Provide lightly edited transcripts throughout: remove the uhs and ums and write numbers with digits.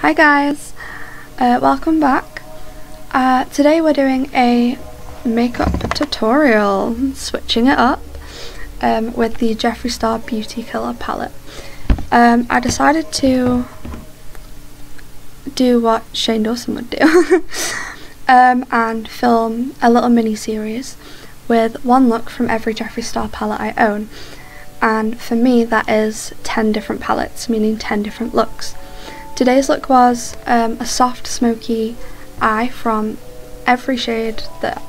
Hi guys, welcome back. Today we're doing a makeup tutorial, switching it up with the Jeffree Star Beauty Killer palette. I decided to do what Shane Dawson would do and film a little mini series with one look from every Jeffree Star palette I own, and for me that is 10 different palettes, meaning 10 different looks. Today's look was a soft smoky eye from every shade, that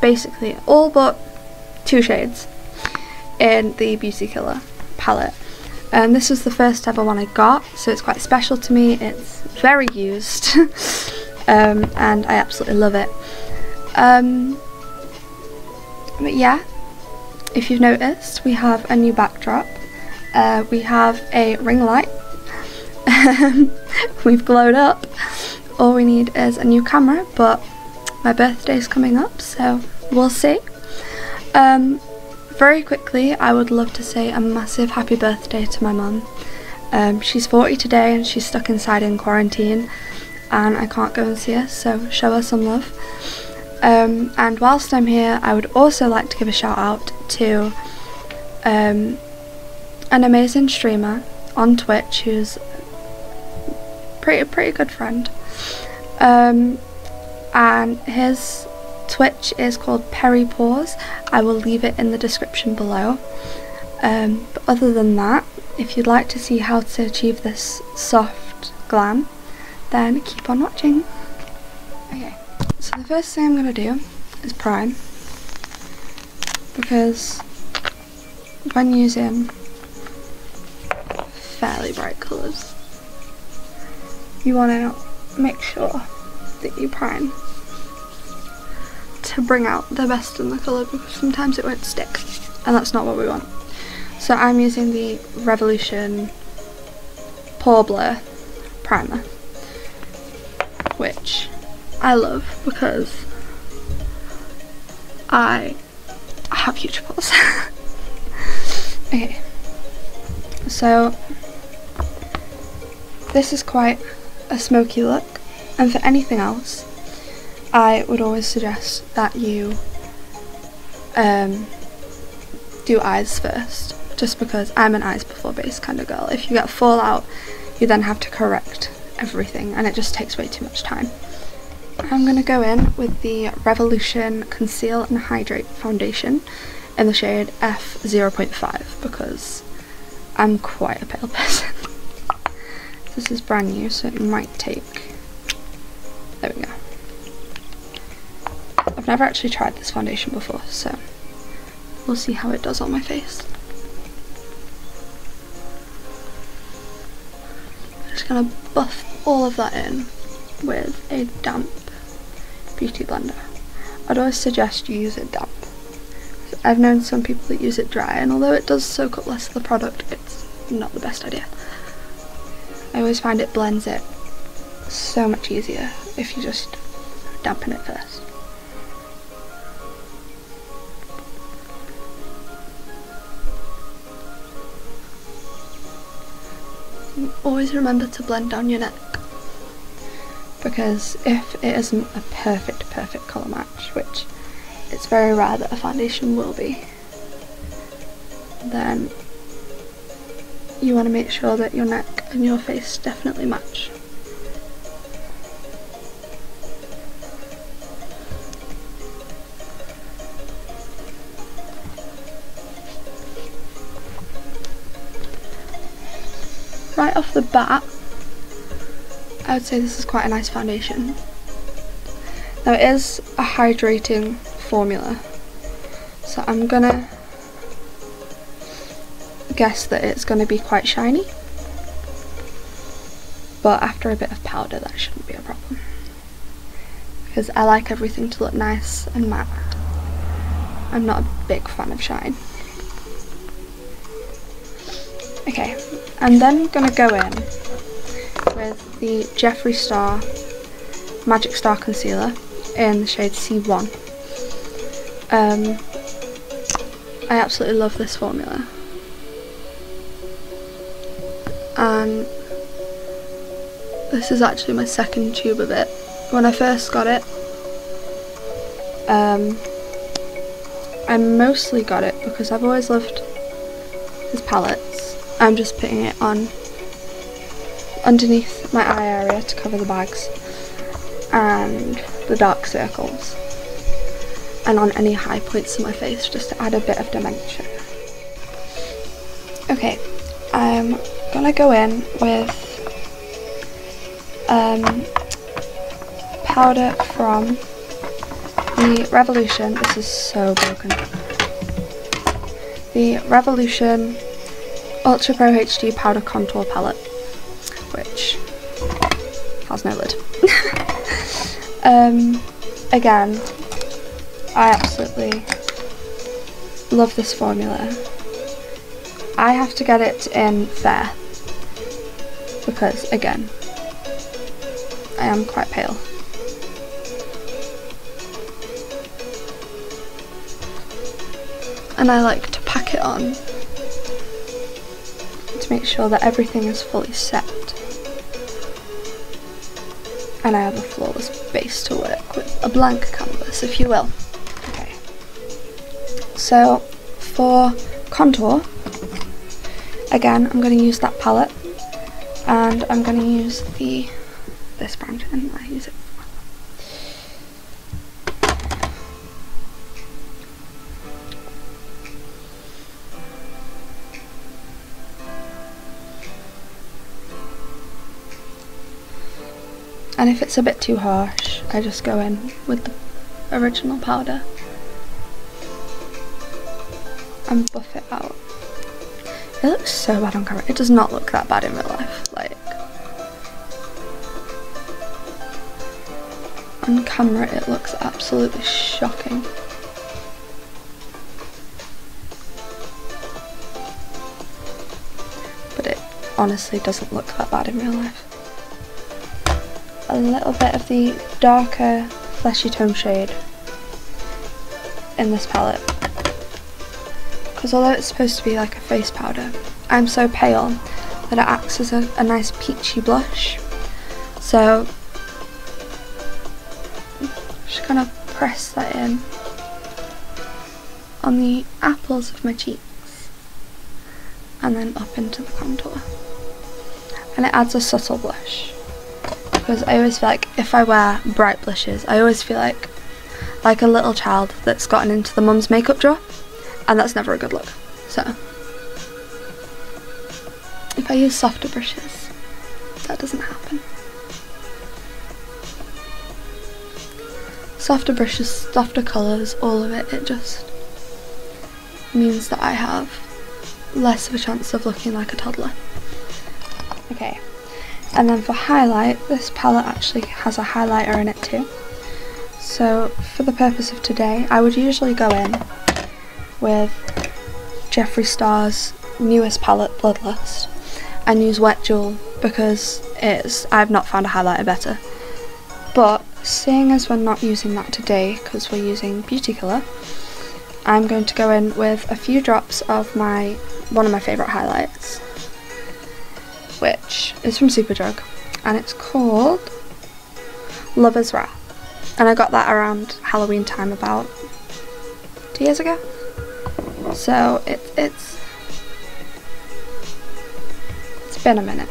basically all but 2 shades in the Beauty Killer palette. And this was the first ever one I got, so it's quite special to me. It's very used and I absolutely love it. But yeah, if you've noticed, we have a new backdrop. We have a ring light. We've glowed up. All we need is a new camera, but my birthday's coming up, so we'll see. Very quickly, I would love to say a massive happy birthday to my mum. She's 40 today and she's stuck inside in quarantine and I can't go and see her, so show her some love. And whilst I'm here, I would also like to give a shout out to an amazing streamer on Twitch who's pretty good friend, and his Twitch is called PerryPaws. I will leave it in the description below. But other than that, if you'd like to see how to achieve this soft glam, then keep on watching. Okay, so the first thing I'm going to do is prime, because when using fairly bright colours, you want to make sure that you prime to bring out the best in the colour, because sometimes it won't stick and that's not what we want. So I'm using the Revolution Pore Blur primer, which I love because I have huge pores. Okay, so this is quite a smoky look, and for anything else I would always suggest that you do eyes first, just because I'm an eyes before base kind of girl. If you get fallout, you then have to correct everything and it just takes way too much time. I'm going to go in with the Revolution Conceal and Hydrate Foundation in the shade F0.5 because I'm quite a pale person. This is brand new, so it might take... There we go. I've never actually tried this foundation before, so we'll see how it does on my face. I'm just going to buff all of that in with a damp beauty blender. I'd always suggest you use it damp. I've known some people that use it dry, and although it does soak up less of the product, it's not the best idea. I always find it blends it so much easier if you just dampen it first. Always remember to blend down your neck, because if it isn't a perfect colour match, which it's very rare that a foundation will be, then you want to make sure that your neck and your face definitely match. Right off the bat, I would say this is quite a nice foundation. Now it is a hydrating formula, so I'm gonna guess that it's gonna be quite shiny, but after a bit of powder that shouldn't be a problem, because I like everything to look nice and matte. I'm not a big fan of shine. Okay, I'm then gonna go in with the Jeffree Star Magic Star Concealer in the shade C1. I absolutely love this formula, and This is actually my second tube of it. When I first got it, I mostly got it because I've always loved his palettes. I'm just putting it on underneath my eye area to cover the bags and the dark circles, and on any high points in my face just to add a bit of dimension. Okay, I'm gonna go in with powder from the Revolution. This is so broken. The Revolution Ultra Pro HD Powder Contour Palette, which has no lid. Again, I absolutely love this formula. I have to get it in fair because, again, I am quite pale. And I like to pack it on to make sure that everything is fully set and I have a flawless base to work with, a blank canvas if you will. Okay, so for contour, again I'm going to use that palette and I'm going to use this brand and I use it. And if it's a bit too harsh, I just go in with the original powder and buff it out. It looks so bad on camera. It does not look that bad in real life. Like, on camera it looks absolutely shocking. But it honestly doesn't look that bad in real life. A little bit of the darker fleshy tone shade in this palette, because although it's supposed to be like a face powder, I'm so pale that it acts as a nice peachy blush. So just gonna press that in on the apples of my cheeks and then up into the contour, and it adds a subtle blush. Because I always feel like if I wear bright blushes, I always feel like a little child that's gotten into the mum's makeup drawer, and that's never a good look. So if I use softer brushes, that doesn't happen. Softer brushes, softer colours, all of it, it just means that I have less of a chance of looking like a toddler. Okay. And then for highlight, this palette actually has a highlighter in it too. So for the purpose of today, I would usually go in with Jeffree Star's newest palette, Bloodlust, and use Wet Jewel because I've not found a highlighter better. But seeing as we're not using that today because we're using Beauty Killer, I'm going to go in with a few drops of one of my favourite highlights, which is from Superdrug, and it's called Lover's Wrath, and I got that around Halloween time about 2 years ago. So it's been a minute.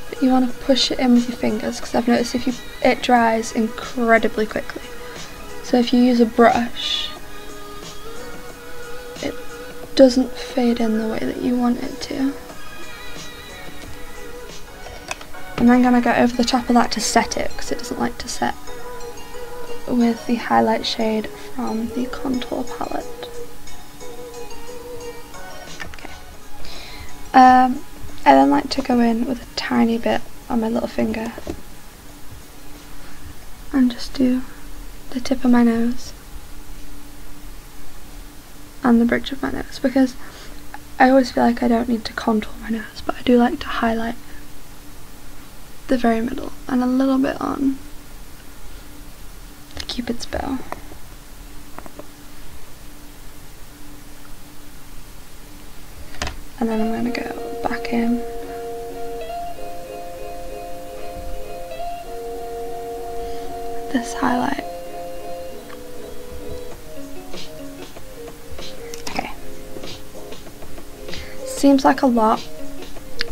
But you want to push it in with your fingers because I've noticed it dries incredibly quickly. So if you use a brush, doesn't fade in the way that you want it to. And I'm going to go over the top of that to set it because it doesn't like to set, with the highlight shade from the contour palette. Okay. I then like to go in with a tiny bit on my little finger and just do the tip of my nose and the bridge of my nose, because I always feel like I don't need to contour my nose, but I do like to highlight the very middle and a little bit on the Cupid's bow. And then I'm going to go back in. This highlight. Okay. Seems like a lot,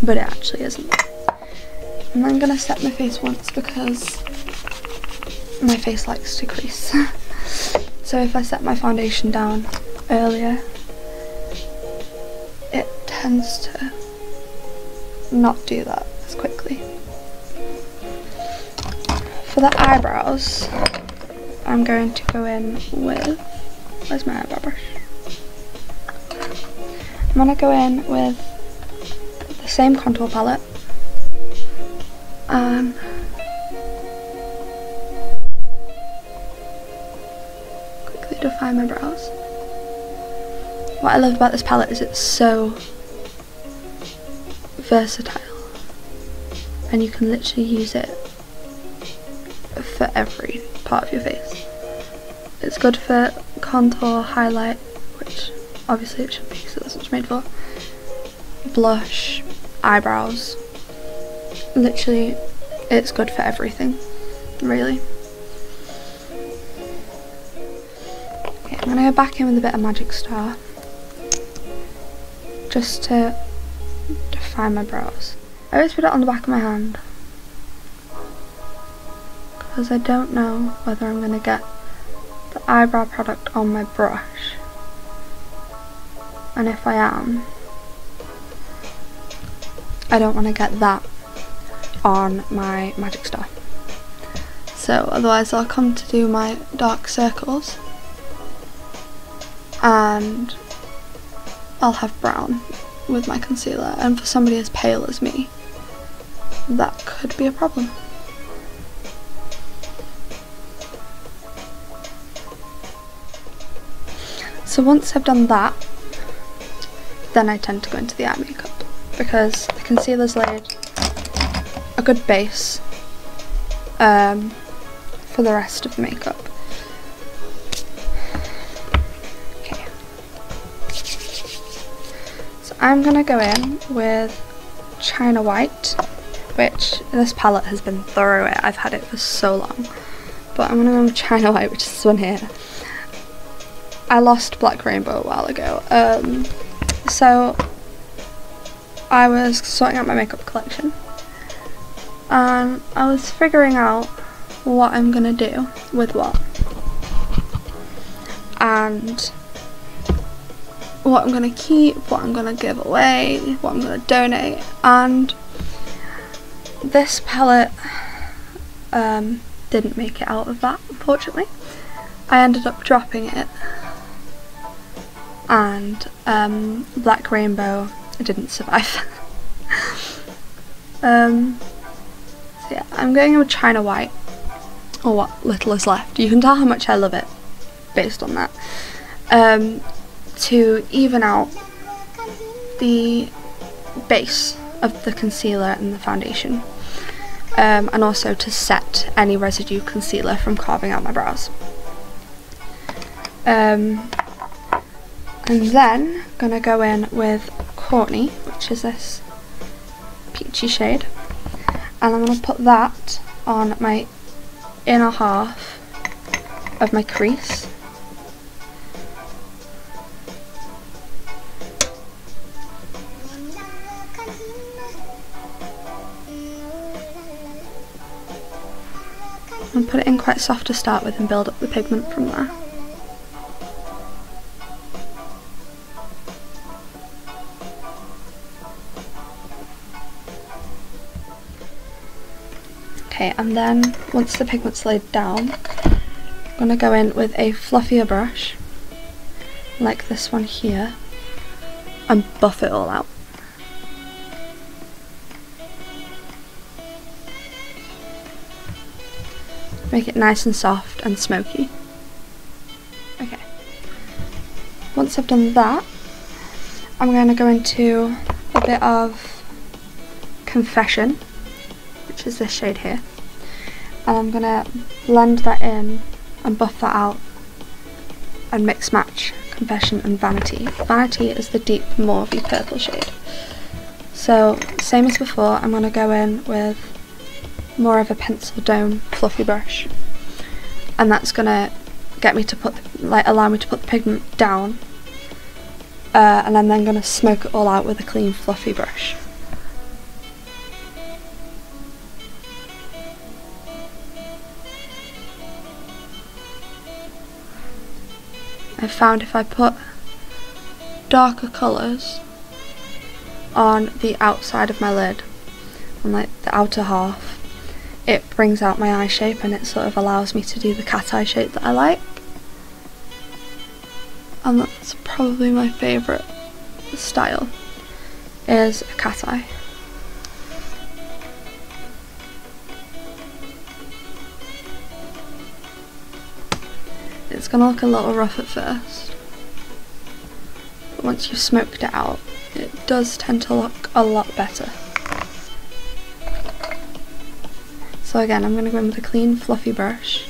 but it actually isn't. And I'm going to set my face once because my face likes to crease. So if I set my foundation down earlier, it tends to not do that as quickly. For the eyebrows, I'm going to go in with, where's my eyebrow brush? I'm going to go in with the same contour palette and quickly define my brows. What I love about this palette is it's so versatile and you can literally use it for every part of your face. It's good for contour, highlight, which obviously it should be because that's what it's made for, blush, eyebrows. Literally, it's good for everything, really. Okay, I'm gonna go back in with a bit of Magic Star just to define my brows. I always put it on the back of my hand because I don't know whether I'm gonna get the eyebrow product on my brush, and if I am, I don't want to get that on my Magic Star. So otherwise I'll come to do my dark circles and I'll have brown with my concealer, and for somebody as pale as me that could be a problem. So once I've done that, then I tend to go into the eye makeup because the concealer's laid a good base for the rest of the makeup. Okay. So I'm gonna go in with China White, which this palette has been thorough. I've had it for so long, but I'm gonna go with China White, which is this one here. I lost Black Rainbow a while ago, so I was sorting out my makeup collection and I was figuring out what I'm gonna do with what and what I'm gonna keep, what I'm gonna give away, what I'm gonna donate, and this palette didn't make it out of that, unfortunately. I ended up dropping it, and Black Rainbow didn't survive. So yeah, I'm going with China White, or what little is left. You can tell how much I love it based on that, to even out the base of the concealer and the foundation, and also to set any residue concealer from carving out my brows. And then gonna go in with Courtney, which is this peachy shade, and I'm gonna put that on my inner half of my crease. And put it in quite soft to start with and build up the pigment from there. Okay, and then once the pigment's laid down, I'm going to go in with a fluffier brush, like this one here, and buff it all out. Make it nice and soft and smoky. Okay. Once I've done that, I'm going to go into a bit of Confession, which is this shade here, and I'm going to blend that in and buff that out and mix match Confession and Vanity. Vanity is the deep mauvey purple shade. So, same as before, I'm going to go in with more of a pencil dome fluffy brush, and that's going to get me to put, allow me to put the pigment down, and I'm then going to smoke it all out with a clean fluffy brush. I've found if I put darker colours on the outside of my lid, on like the outer half, it brings out my eye shape and it sort of allows me to do the cat eye shape that I like. And that's probably my favourite style, is a cat eye. It's going to look a little rough at first, but once you've smoked it out, it does tend to look a lot better. So again, I'm going to go in with a clean fluffy brush.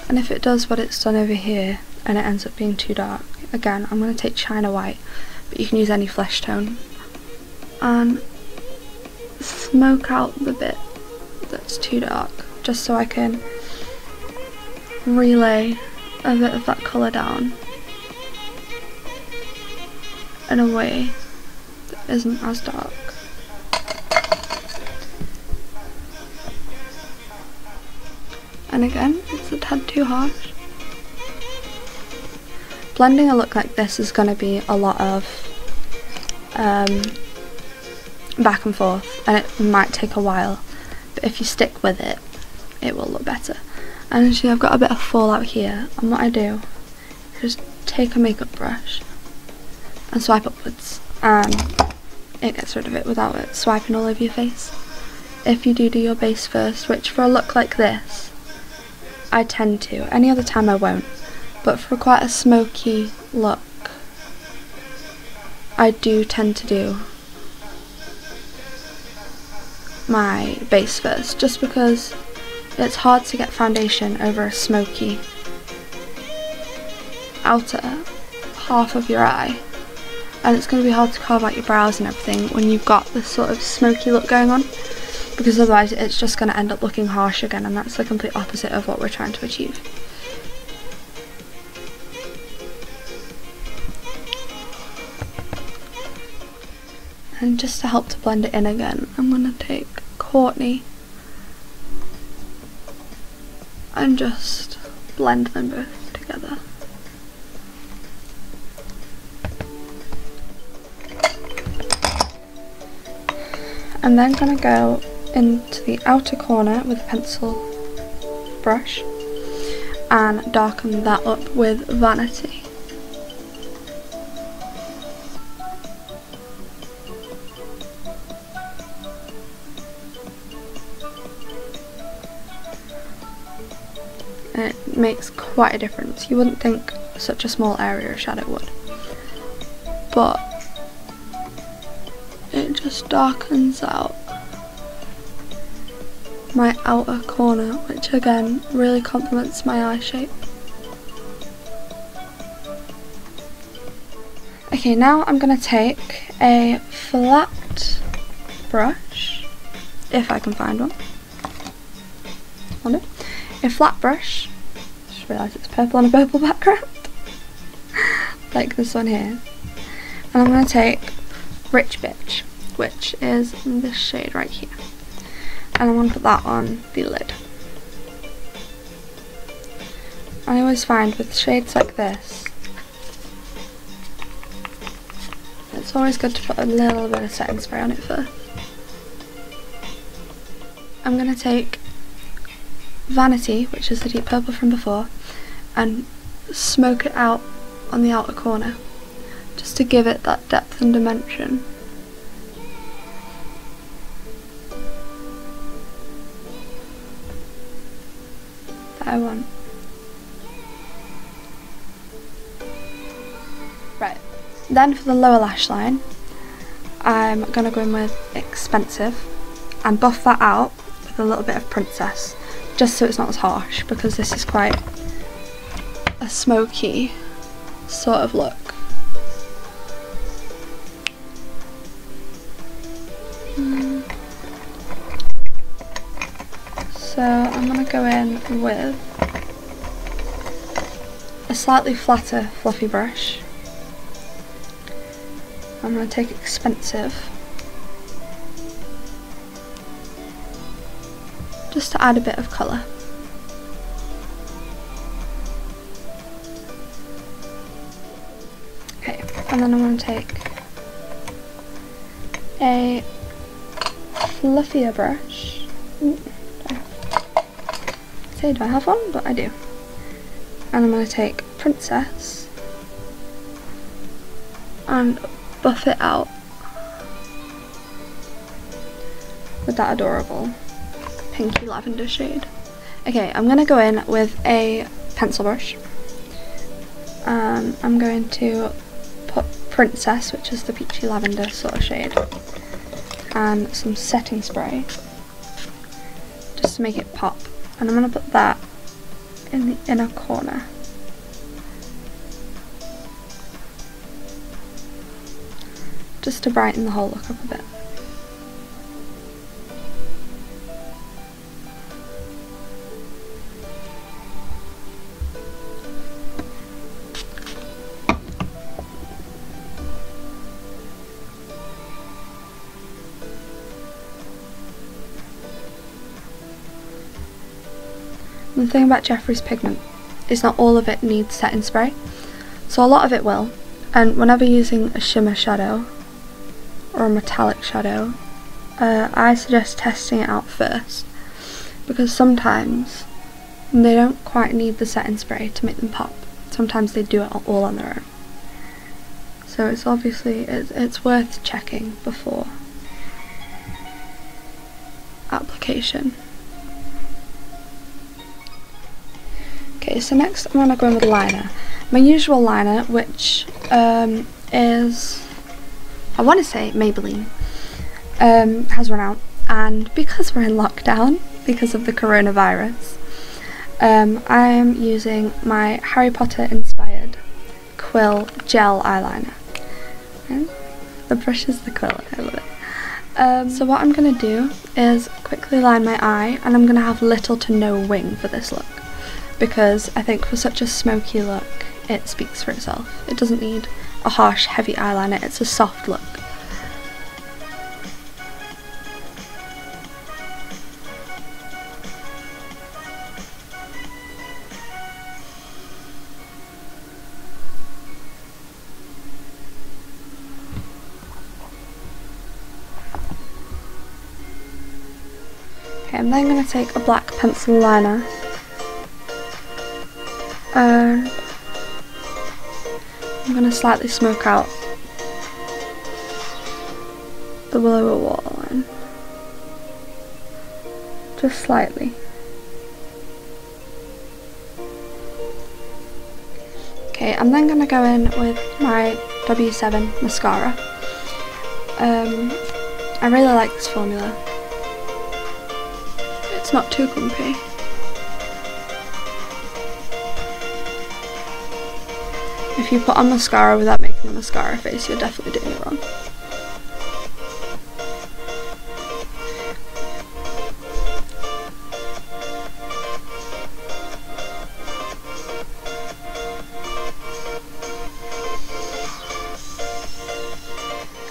And if it does what it's done over here and it ends up being too dark, again I'm going to take China White, but you can use any flesh tone, and smoke out the bit that's too dark, just so I can relay a bit of that colour down in a way that isn't as dark. And again, it's a tad too harsh. Blending a look like this is going to be a lot of back and forth, and it might take a while, but if you stick with it, it will look better. And as you see, I've got a bit of fallout here, and what I do is just take a makeup brush and swipe upwards, and it gets rid of it without it swiping all over your face. If you do your base first, which for a look like this, I tend to. Any other time I won't, but for quite a smoky look, I do tend to do my base first, just because it's hard to get foundation over a smoky outer half of your eye, and it's going to be hard to carve out your brows and everything when you've got this sort of smoky look going on, because otherwise it's just going to end up looking harsh again, and that's the complete opposite of what we're trying to achieve. And just to help to blend it in again, I'm going to take Courtney and just blend them both together. I'm then going to go into the outer corner with a pencil brush and darken that up with Vanity. And it makes quite a difference. You wouldn't think such a small area of shadow would, but it just darkens out my outer corner, which again really complements my eye shape. Okay, now I'm going to take a flat brush, if I can find one. A flat brush, just realised it's purple on a purple background, like this one here, and I'm going to take Rich Bitch, which is this shade right here, and I'm going to put that on the lid. I always find with shades like this, it's always good to put a little bit of setting spray on it first. I'm going to take Vanity, which is the deep purple from before, and smoke it out on the outer corner, just to give it that depth and dimension. That I want. Right, then for the lower lash line, I'm going to go in with Expensive and buff that out with a little bit of Princess, just so it's not as harsh, because this is quite a smoky sort of look. So I'm going to go in with a slightly flatter fluffy brush. I'm going to take Expensive just to add a bit of colour. Okay, and then I'm going to take a fluffier brush. Ooh, do I have one? But I do. And I'm going to take Princess and buff it out with that adorable pinky lavender shade. Okay, I'm going to go in with a pencil brush and I'm going to put Princess, which is the peachy lavender sort of shade, and some setting spray just to make it pop. And I'm going to put that in the inner corner. Just to brighten the whole look up a bit. The thing about Jeffree's pigment is not all of it needs setting spray, so a lot of it will, and whenever using a shimmer shadow or a metallic shadow, I suggest testing it out first, because sometimes they don't quite need the setting spray to make them pop. Sometimes they do it all on their own. So it's obviously, it's worth checking before application. Okay, so next I'm going to go in with liner. My usual liner, which is, I want to say Maybelline, has run out, and because we're in lockdown, because of the coronavirus, I am using my Harry Potter inspired quill gel eyeliner. And the brush is the quill, I love it. So what I'm going to do is quickly line my eye, and I'm going to have little to no wing for this look, because I think for such a smoky look it speaks for itself. It doesn't need a harsh heavy eyeliner, it's a soft look. Okay, I'm then going to take a black pencil liner and I'm going to slightly smoke out the lower waterline, just slightly. Okay, I'm then going to go in with my W7 mascara. I really like this formula. It's not too clumpy. If you put on mascara without making a mascara face, you're definitely doing it wrong.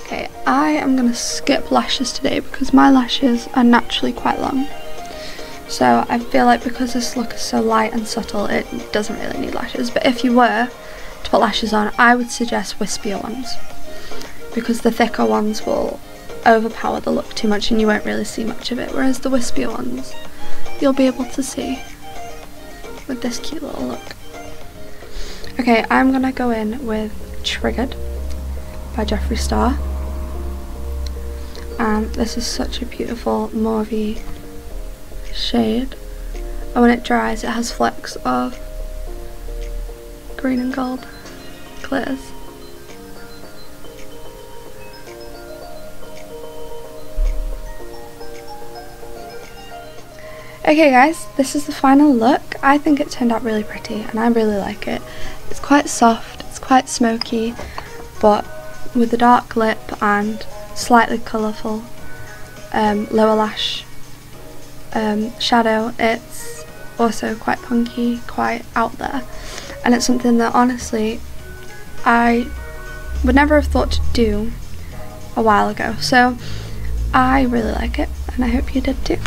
Okay, I am going to skip lashes today because my lashes are naturally quite long. So I feel like because this look is so light and subtle, it doesn't really need lashes. But if you were to put lashes on, I would suggest wispier ones, because the thicker ones will overpower the look too much and you won't really see much of it, whereas the wispier ones you'll be able to see with this cute little look. Okay, I'm gonna go in with Triggered by Jeffree Star. And this is such a beautiful mauvey shade, and when it dries it has flecks of green and gold glitters. Okay guys, this is the final look. I think it turned out really pretty and I really like it. It's quite soft, it's quite smoky, but with the dark lip and slightly colourful lower lash shadow, it's also quite punky, quite out there, and it's something that honestly I would never have thought to do a while ago, so I really like it and I hope you did too.